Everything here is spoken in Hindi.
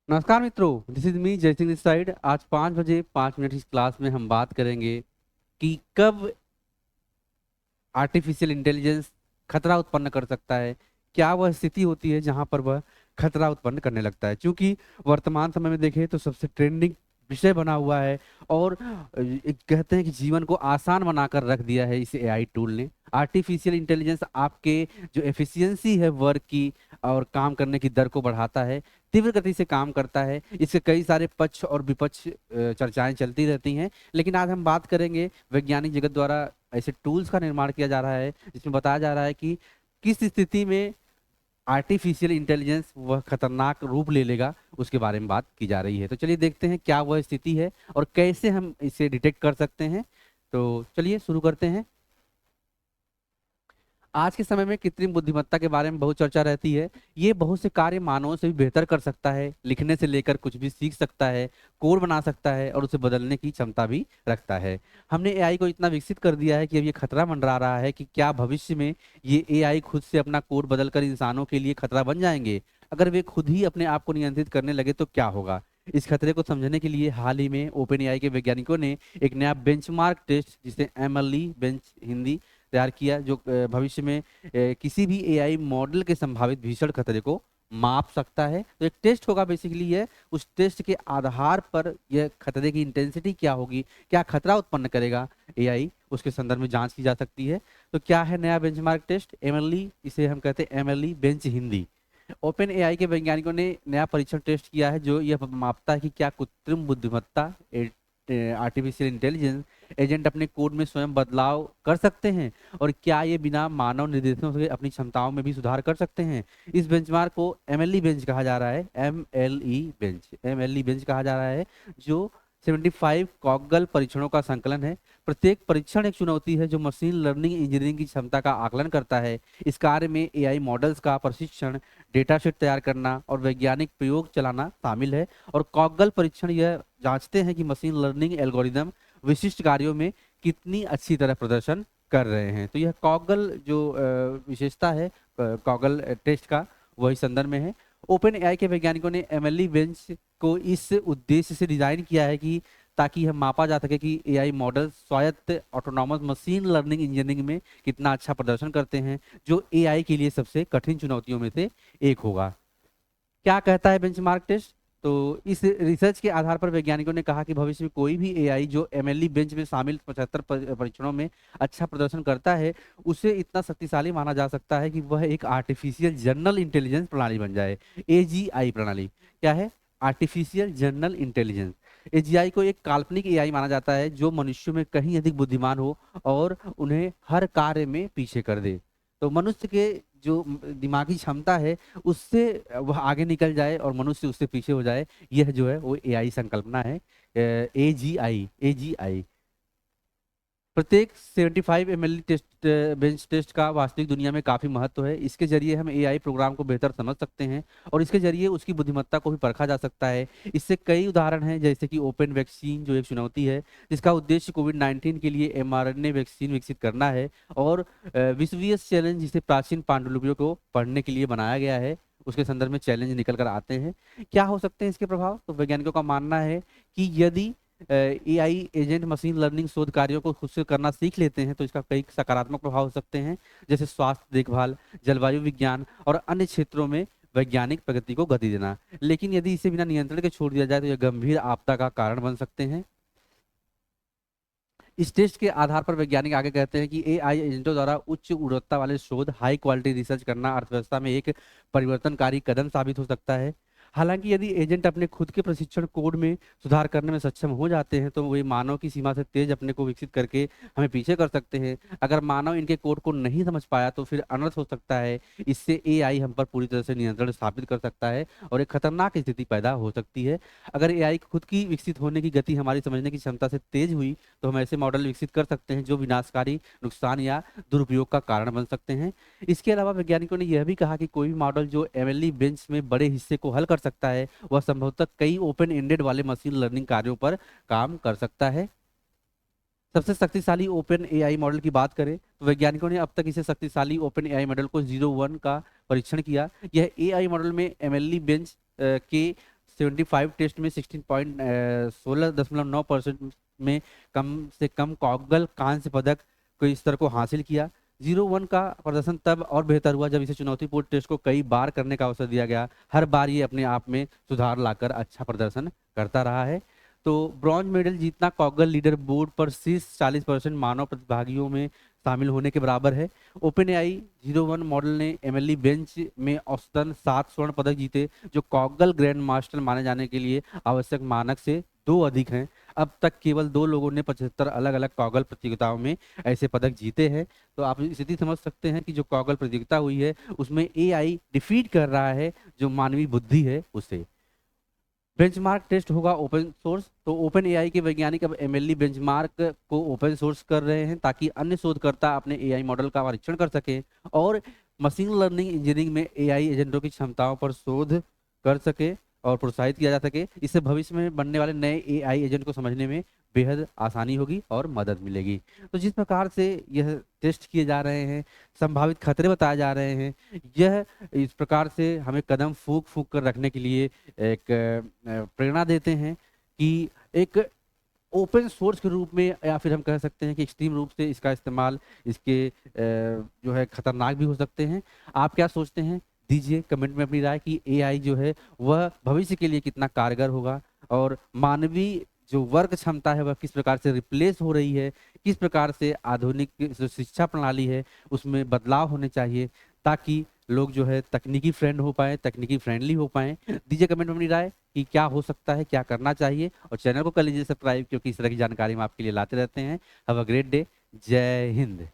नमस्कार मित्रों, दिस इज मी जय सिंह दिस साइड। आज 5 बजे 5 मिनट इस क्लास में हम बात करेंगे कि कब आर्टिफिशियल इंटेलिजेंस खतरा उत्पन्न कर सकता है। क्या वह स्थिति होती है जहां पर वह खतरा उत्पन्न करने लगता है। क्योंकि वर्तमान समय में देखें तो सबसे ट्रेंडिंग विषय बना हुआ है और एक कहते हैं कि जीवन को आसान बनाकर रख दिया है इस एआई टूल ने। आर्टिफिशियल इंटेलिजेंस आपके जो एफिशिएंसी है वर्क की और काम करने की दर को बढ़ाता है, तीव्र गति से काम करता है। इसके कई सारे पक्ष और विपक्ष चर्चाएं चलती रहती हैं, लेकिन आज हम बात करेंगे वैज्ञानिक जगत द्वारा ऐसे टूल्स का निर्माण किया जा रहा है जिसमें बताया जा रहा है कि किस स्थिति में आर्टिफिशियल इंटेलिजेंस वह खतरनाक रूप ले लेगा, उसके बारे में बात की जा रही है। तो चलिए देखते हैं क्या वह स्थिति है और कैसे हम इसे डिटेक्ट कर सकते हैं। तो चलिए शुरू करते हैं। आज के समय में कृत्रिम बुद्धिमत्ता के बारे में बहुत चर्चा रहती है। ये बहुत से कार्य मानवों से भी बेहतर कर सकता है, लिखने से लेकर कुछ भी सीख सकता है, कोड बना सकता है और उसे बदलने की क्षमता भी रखता है। हमने एआई को इतना विकसित कर दिया है कि अब ये खतरा मंडरा रहा है कि क्या भविष्य में ये एआई खुद से अपना कोड बदलकर इंसानों के लिए खतरा बन जाएंगे। अगर वे खुद ही अपने आप को नियंत्रित करने लगे तो क्या होगा। इस खतरे को समझने के लिए हाल ही में ओपन एआई के वैज्ञानिकों ने एक नया बेंचमार्क टेस्ट, जिसे एमएलई बेंच हिंदी, तैयार किया, जो भविष्य में किसी भी एआई मॉडल के संभावित भीषण खतरे को माप सकता है। तो एक टेस्ट होगा बेसिकली, ये उस टेस्ट के आधार पर यह खतरे की इंटेंसिटी क्या होगी, क्या खतरा उत्पन्न करेगा एआई, उसके संदर्भ में जांच की जा सकती है। तो क्या है नया बेंचमार्क टेस्ट एमएलई, इसे हम कहते हैं MLE bench Hindi. Open AI के वैज्ञानिकों ने नया परीक्षण टेस्ट किया है जो यह मापता है कि क्या कृत्रिम बुद्धिमत्ता आर्टिफिशियल इंटेलिजेंस एजेंट अपने कोड में स्वयं बदलाव कर सकते हैं और क्या ये बिना मानव निर्देशों से अपनी क्षमताओं में भी सुधार कर सकते हैं। इस बेंचमार्क को एमएलई बेंच कहा जा रहा है, एमएलई बेंच कहा जा रहा है, जो 75 कॉगल परीक्षणों का संकलन है। प्रत्येक परीक्षण एक चुनौती है जो मशीन लर्निंग इंजीनियरिंग की क्षमता का आकलन करता है। इस कार्य में एआई मॉडल्स का प्रशिक्षण, डेटा सेट तैयार करना और वैज्ञानिक प्रयोग चलाना शामिल है। और कॉगल परीक्षण यह जांचते हैं कि मशीन लर्निंग एल्गोरिदम विशिष्ट कार्यों में कितनी अच्छी तरह प्रदर्शन कर रहे हैं। तो यह कॉगल जो विशेषता है कॉगल टेस्ट का, वही संदर्भ में है। ओपन एआई के वैज्ञानिकों ने एमएलई बेंच को इस उद्देश्य से डिजाइन किया है कि ताकि यह मापा जा सके कि एआई मॉडल स्वायत्त ऑटोनॉमस मशीन लर्निंग इंजीनियरिंग में कितना अच्छा प्रदर्शन करते हैं, जो एआई के लिए सबसे कठिन चुनौतियों में से एक होगा। क्या कहता है बेंचमार्क टेस्ट। तो इस रिसर्च के आधार पर वैज्ञानिकों ने कहा कि भविष्य में कोई भी एआई जो एमएलई बेंच में शामिल 75 परीक्षणों में अच्छा प्रदर्शन करता है, उसे इतना शक्तिशाली माना जा सकता है कि वह एक आर्टिफिशियल जनरल इंटेलिजेंस प्रणाली बन जाए। एजीआई प्रणाली क्या है? Artificial general intelligence. एजीआई को एक काल्पनिक एआई माना जाता है जो मनुष्यों में कहीं अधिक बुद्धिमान हो और उन्हें हर कार्य में पीछे कर दे। तो मनुष्य के जो दिमागी क्षमता है उससे वह आगे निकल जाए और मनुष्य उससे पीछे हो जाए, यह जो है वो एआई संकल्पना है। एजीआई एजीआई प्रत्येक 75 एमएलई टेस्ट बेंच टेस्ट का वास्तविक दुनिया में काफी महत्व है। इसके जरिए हम एआई प्रोग्राम को बेहतर समझ सकते हैं और इसके जरिए उसकी बुद्धिमत्ता को भी परखा जा सकता है। इससे कई उदाहरण हैं, जैसे कि ओपन वैक्सीन जो एक चुनौती है जिसका उद्देश्य कोविड-19 के लिए एमआरएनए वैक्सीन विकसित करना है, और विश्वीय चैलेंज जिसे प्राचीन पांडुलिपियों को पढ़ने के लिए बनाया गया है, उसके संदर्भ में चैलेंज निकल कर आते हैं। क्या हो सकते हैं इसके प्रभाव। तो वैज्ञानिकों का मानना है कि यदि एआई एजेंट मशीन लर्निंग शोध कार्यों को खुद से करना सीख लेते हैं तो इसका कई सकारात्मक प्रभाव हो सकते हैं, जैसे स्वास्थ्य देखभाल, जलवायु विज्ञान और अन्य क्षेत्रों में वैज्ञानिक प्रगति को गति देना। लेकिन यदि इसे बिना नियंत्रण के छोड़ दिया जाए तो यह गंभीर आपदा का कारण बन सकते हैं। इस टेस्ट के आधार पर वैज्ञानिक आगे कहते हैं कि एआई एजेंटों द्वारा उच्च गुणवत्ता वाले शोध, हाई क्वालिटी रिसर्च करना अर्थव्यवस्था में एक परिवर्तनकारी कदम साबित हो सकता है। हालांकि यदि एजेंट अपने खुद के प्रशिक्षण कोड में सुधार करने में सक्षम हो जाते हैं तो वे मानव की सीमा से तेज अपने को विकसित करके हमें पीछे कर सकते हैं। अगर मानव इनके कोड को नहीं समझ पाया तो फिर अनर्थ हो सकता है। इससे एआई हम पर पूरी तरह से नियंत्रण स्थापित कर सकता है और एक खतरनाक स्थिति पैदा हो सकती है। अगर एआई खुद की विकसित होने की गति हमारी समझने की क्षमता से तेज हुई तो हम ऐसे मॉडल विकसित कर सकते हैं जो विनाशकारी, नुकसान या दुरुपयोग का कारण बन सकते हैं। इसके अलावा वैज्ञानिकों ने यह भी कहा कि कोई भी मॉडल जो एमएलई बेंच में बड़े हिस्से को हल कर सकता है वह संभवतः कई ओपन एंडेड वाले मशीन लर्निंग कार्यों पर काम कर सकता है। सबसे शक्तिशाली ओपन एआई मॉडल की बात करें तो वैज्ञानिकों ने अब तक इसे शक्तिशाली ओपन एआई मॉडल को 01 का परीक्षण किया। यह एआई मॉडल में एमएलई बेंच के 75 टेस्ट में 16.9% में कम से कम कॉगल कांस्य पदक को इस स्तर को हासिल किया। 01 का प्रदर्शन तब और बेहतर हुआ जब इसे चुनौतीपूर्ण टेस्ट को कई बार करने का अवसर दिया गया। हर बार ये अपने आप में सुधार लाकर अच्छा प्रदर्शन करता रहा है। तो ब्रॉन्ज मेडल जीतना कॉगल लीडर बोर्ड पर शीर्ष 40% मानव प्रतिभागियों में शामिल होने के बराबर है। ओपन एआई 01 मॉडल ने एमएलई बेंच में औसतन 7 स्वर्ण पदक जीते, जो कॉगल ग्रैंड मास्टर माने जाने के लिए आवश्यक मानक से 2 अधिक हैं। अब तक केवल 2 लोगों ने 75 अलग अलग कॉगल प्रतियोगिताओं में ऐसे पदक जीते हैं। तो आप स्थिति समझ सकते हैं कि जो कॉगल प्रतियोगिता हुई है उसमें एआई डिफीट कर रहा है जो मानवीय बुद्धि है उसे। बेंचमार्क टेस्ट होगा ओपन सोर्स। तो ओपन एआई के वैज्ञानिक अब एमएलई बेंचमार्क को ओपन सोर्स कर रहे हैं ताकि अन्य शोधकर्ता अपने एआई मॉडल का परीक्षण कर सकें और मशीन लर्निंग इंजीनियरिंग में एआई एजेंटों की क्षमताओं पर शोध कर सके और प्रोत्साहित किया जा सके। इससे भविष्य में बनने वाले नए एआई एजेंट को समझने में बेहद आसानी होगी और मदद मिलेगी। तो जिस प्रकार से यह टेस्ट किए जा रहे हैं, संभावित खतरे बताए जा रहे हैं, यह इस प्रकार से हमें कदम फूंक फूंक कर रखने के लिए एक प्रेरणा देते हैं कि एक ओपन सोर्स के रूप में, या फिर हम कह सकते हैं कि एक्सट्रीम रूप से इसका इस्तेमाल इसके जो है खतरनाक भी हो सकते हैं। आप क्या सोचते हैं? दीजिए कमेंट में अपनी राय कि एआई जो है वह भविष्य के लिए कितना कारगर होगा और मानवीय जो वर्क क्षमता है वह किस प्रकार से रिप्लेस हो रही है, किस प्रकार से आधुनिक जो शिक्षा प्रणाली है उसमें बदलाव होने चाहिए ताकि लोग जो है तकनीकी फ्रेंड हो पाए, तकनीकी फ्रेंडली हो पाए। दीजिए कमेंट में अपनी राय कि क्या हो सकता है, क्या करना चाहिए, और चैनल को कर लीजिए सब्सक्राइब क्योंकि इस तरह की जानकारी हम आपके लिए लाते रहते हैं। Have a great day. जय हिंद।